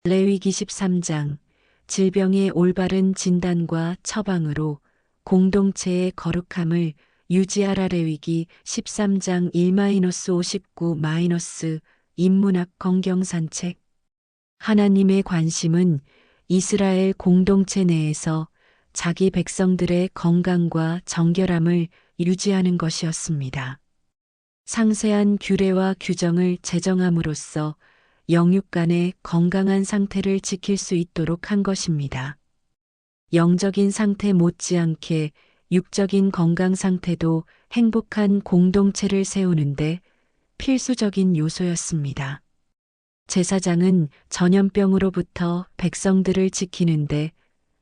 레위기 13장 질병의 올바른 진단과 처방으로 공동체의 거룩함을 유지하라. 레위기 13장 1-59- 인문학 건경산책. 하나님의 관심은 이스라엘 공동체 내에서 자기 백성들의 건강과 정결함을 유지하는 것이었습니다. 상세한 규례와 규정을 제정함으로써 영육 간의 건강한 상태를 지킬 수 있도록 한 것입니다. 영적인 상태 못지않게 육적인 건강 상태도 행복한 공동체를 세우는데 필수적인 요소였습니다. 제사장은 전염병으로부터 백성들을 지키는데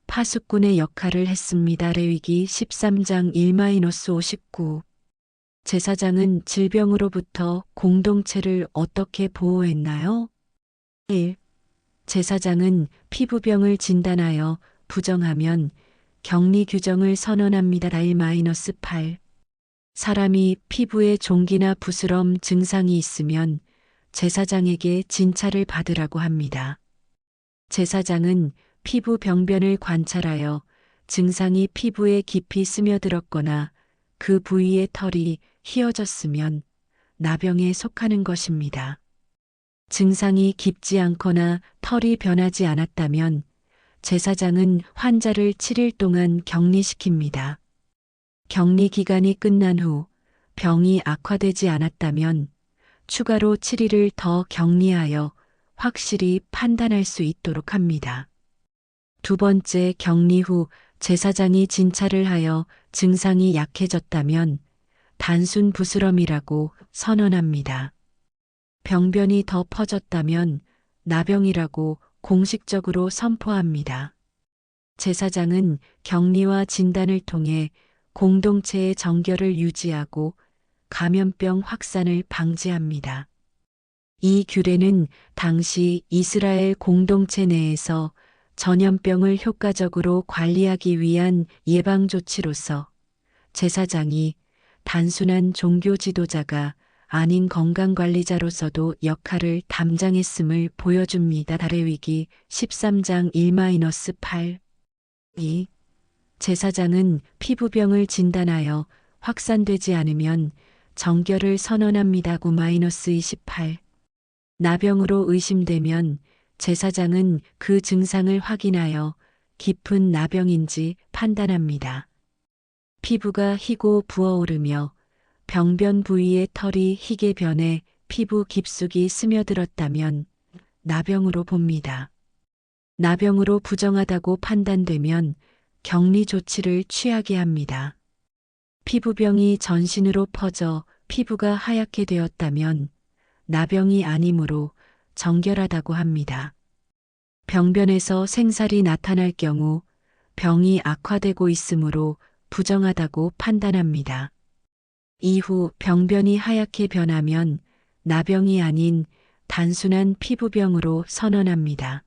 파수꾼의 역할을 했습니다. 레위기 13장 1-59. 제사장은 질병으로부터 공동체를 어떻게 보호했나요? 1. 제사장은 피부병을 진단하여 부정하면 격리 규정을 선언합니다. 1-8. 사람이 피부에 종기나 부스럼 증상이 있으면 제사장에게 진찰을 받으라고 합니다. 제사장은 피부 병변을 관찰하여 증상이 피부에 깊이 스며들었거나 그 부위의 털이 휘어졌으면 나병에 속하는 것입니다. 증상이 깊지 않거나 털이 변하지 않았다면 제사장은 환자를 7일 동안 격리시킵니다. 격리 기간이 끝난 후 병이 악화되지 않았다면 추가로 7일을 더 격리하여 확실히 판단할 수 있도록 합니다. 두 번째, 격리 후 제사장이 진찰을 하여 증상이 약해졌다면 단순 부스럼이라고 선언합니다. 병변이 더 퍼졌다면 나병이라고 공식적으로 선포합니다. 제사장은 격리와 진단을 통해 공동체의 정결을 유지하고 감염병 확산을 방지합니다. 이 규례는 당시 이스라엘 공동체 내에서 전염병을 효과적으로 관리하기 위한 예방조치로서 제사장이 단순한 종교 지도자가 아닌 건강관리자로서도 역할을 담당했음을 보여줍니다. 레위기 13장 1-8. 2. 제사장은 피부병을 진단하여 확산되지 않으면 정결을 선언합니다. 9-28. 나병으로 의심되면 제사장은 그 증상을 확인하여 깊은 나병인지 판단합니다. 피부가 희고 부어오르며 병변 부위의 털이 희게 변해 피부 깊숙이 스며들었다면 나병으로 봅니다. 나병으로 부정하다고 판단되면 격리 조치를 취하게 합니다. 피부병이 전신으로 퍼져 피부가 하얗게 되었다면 나병이 아니므로 정결하다고 합니다. 병변에서 생살이 나타날 경우 병이 악화되고 있으므로 부정하다고 판단합니다. 이후 병변이 하얗게 변하면 나병이 아닌 단순한 피부병으로 선언합니다.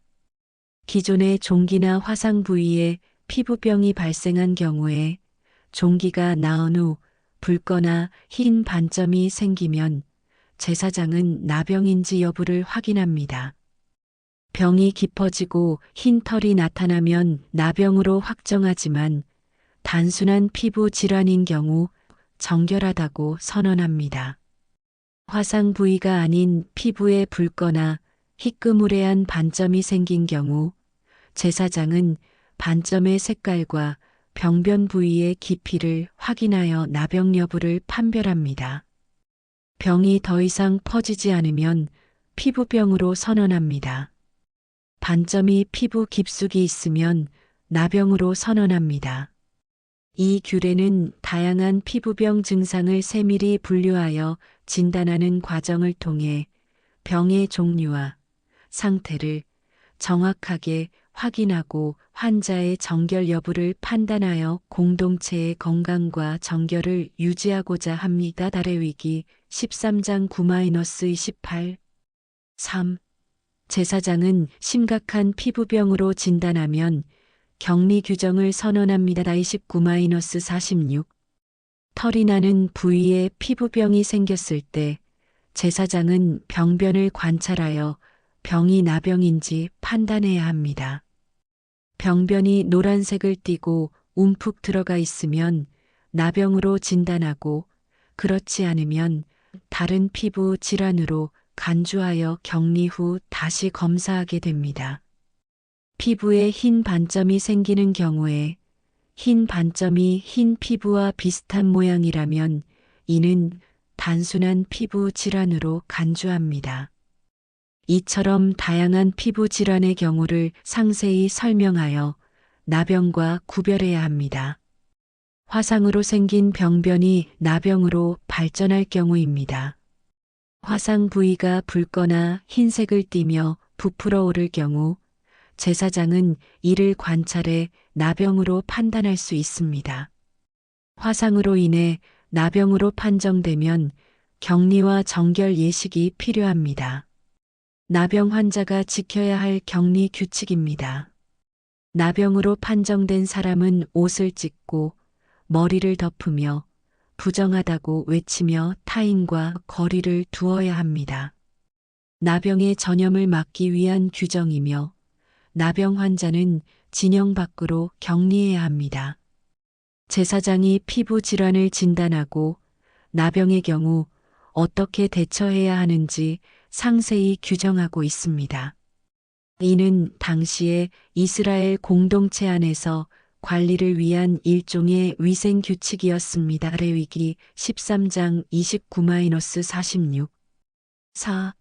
기존의 종기나 화상 부위에 피부병이 발생한 경우에 종기가 나은 후 붉거나 흰 반점이 생기면 제사장은 나병인지 여부를 확인합니다. 병이 깊어지고 흰 털이 나타나면 나병으로 확정하지만 단순한 피부 질환인 경우 정결하다고 선언합니다. 화상 부위가 아닌 피부에 붉거나 희끄무레한 반점이 생긴 경우 제사장은 반점의 색깔과 병변 부위의 깊이를 확인하여 나병 여부를 판별합니다. 병이 더 이상 퍼지지 않으면 피부병으로 선언합니다. 반점이 피부 깊숙이 있으면 나병으로 선언합니다. 이 규례는 다양한 피부병 증상을 세밀히 분류하여 진단하는 과정을 통해 병의 종류와 상태를 정확하게 확인하고 환자의 정결 여부를 판단하여 공동체의 건강과 정결을 유지하고자 합니다. 레위기 13장 9-28. 3. 제사장은 심각한 피부병으로 진단하면 격리 규정을 선언합니다. 29-46. 털이 나는 부위에 피부병이 생겼을 때 제사장은 병변을 관찰하여 병이 나병인지 판단해야 합니다. 병변이 노란색을 띠고 움푹 들어가 있으면 나병으로 진단하고 그렇지 않으면 다른 피부 질환으로 간주하여 격리 후 다시 검사하게 됩니다. 피부에 흰 반점이 생기는 경우에 흰 반점이 흰 피부와 비슷한 모양이라면 이는 단순한 피부 질환으로 간주합니다. 이처럼 다양한 피부 질환의 경우를 상세히 설명하여 나병과 구별해야 합니다. 화상으로 생긴 병변이 나병으로 발전할 경우입니다. 화상 부위가 붉거나 흰색을 띠며 부풀어 오를 경우 제사장은 이를 관찰해 나병으로 판단할 수 있습니다. 화상으로 인해 나병으로 판정되면 격리와 정결 예식이 필요합니다. 나병 환자가 지켜야 할 격리 규칙입니다. 나병으로 판정된 사람은 옷을 찢고 머리를 덮으며 부정하다고 외치며 타인과 거리를 두어야 합니다. 나병의 전염을 막기 위한 규정이며 나병 환자는 진영 밖으로 격리해야 합니다. 제사장이 피부 질환을 진단하고 나병의 경우 어떻게 대처해야 하는지 상세히 규정하고 있습니다. 이는 당시에 이스라엘 공동체 안에서 관리를 위한 일종의 위생 규칙이었습니다. 레위기 13장 29-46 4.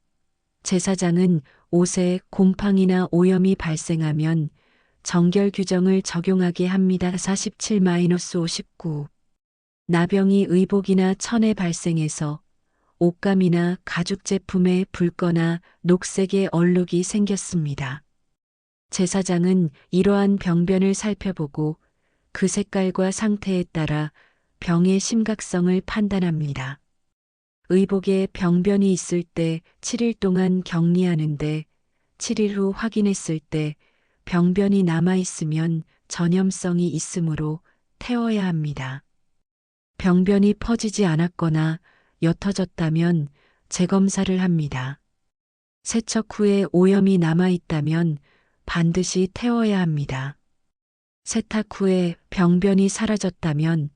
제사장은 옷에 곰팡이나 오염이 발생하면 정결 규정을 적용하게 합니다. 47-59 나병이 의복이나 천에 발생해서 옷감이나 가죽 제품에 붉거나 녹색의 얼룩이 생겼습니다. 제사장은 이러한 병변을 살펴보고 그 색깔과 상태에 따라 병의 심각성을 판단합니다. 의복에 병변이 있을 때 7일 동안 격리하는데 7일 후 확인했을 때 병변이 남아있으면 전염성이 있으므로 태워야 합니다. 병변이 퍼지지 않았거나 옅어졌다면 재검사를 합니다. 세척 후에 오염이 남아있다면 반드시 태워야 합니다. 세탁 후에 병변이 사라졌다면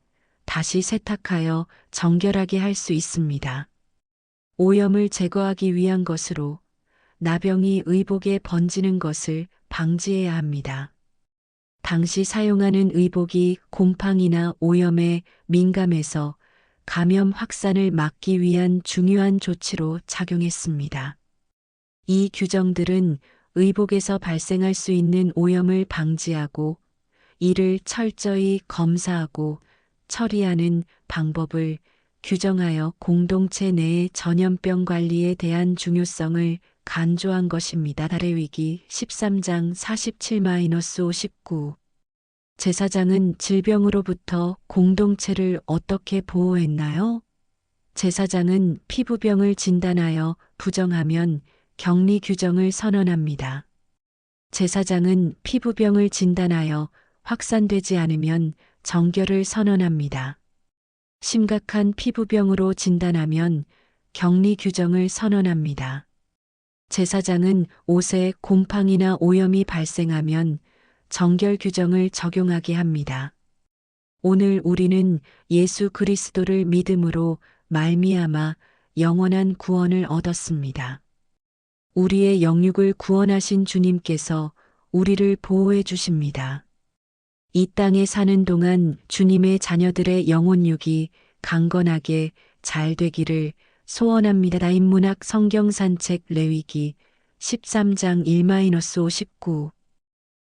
다시 세탁하여 정결하게 할 수 있습니다. 오염을 제거하기 위한 것으로 나병이 의복에 번지는 것을 방지해야 합니다. 당시 사용하는 의복이 곰팡이나 오염에 민감해서 감염 확산을 막기 위한 중요한 조치로 작용했습니다. 이 규정들은 의복에서 발생할 수 있는 오염을 방지하고 이를 철저히 검사하고 처리하는 방법을 규정하여 공동체 내의 전염병 관리에 대한 중요성을 간조한 것입니다. 레위기 13장 47-59 제사장은 질병으로부터 공동체를 어떻게 보호했나요? 제사장은 피부병을 진단하여 부정하면 격리 규정을 선언합니다. 제사장은 피부병을 진단하여 확산되지 않으면 정결을 선언합니다. 심각한 피부병으로 진단하면 격리 규정을 선언합니다. 제사장은 옷에 곰팡이나 오염이 발생하면 정결 규정을 적용하게 합니다. 오늘 우리는 예수 그리스도를 믿음으로 말미암아 영원한 구원을 얻었습니다. 우리의 영육을 구원하신 주님께서 우리를 보호해 주십니다. 이 땅에 사는 동안 주님의 자녀들의 영혼육이 강건하게 잘 되기를 소원합니다. 인문학 성경 산책 레위기 13장 1-59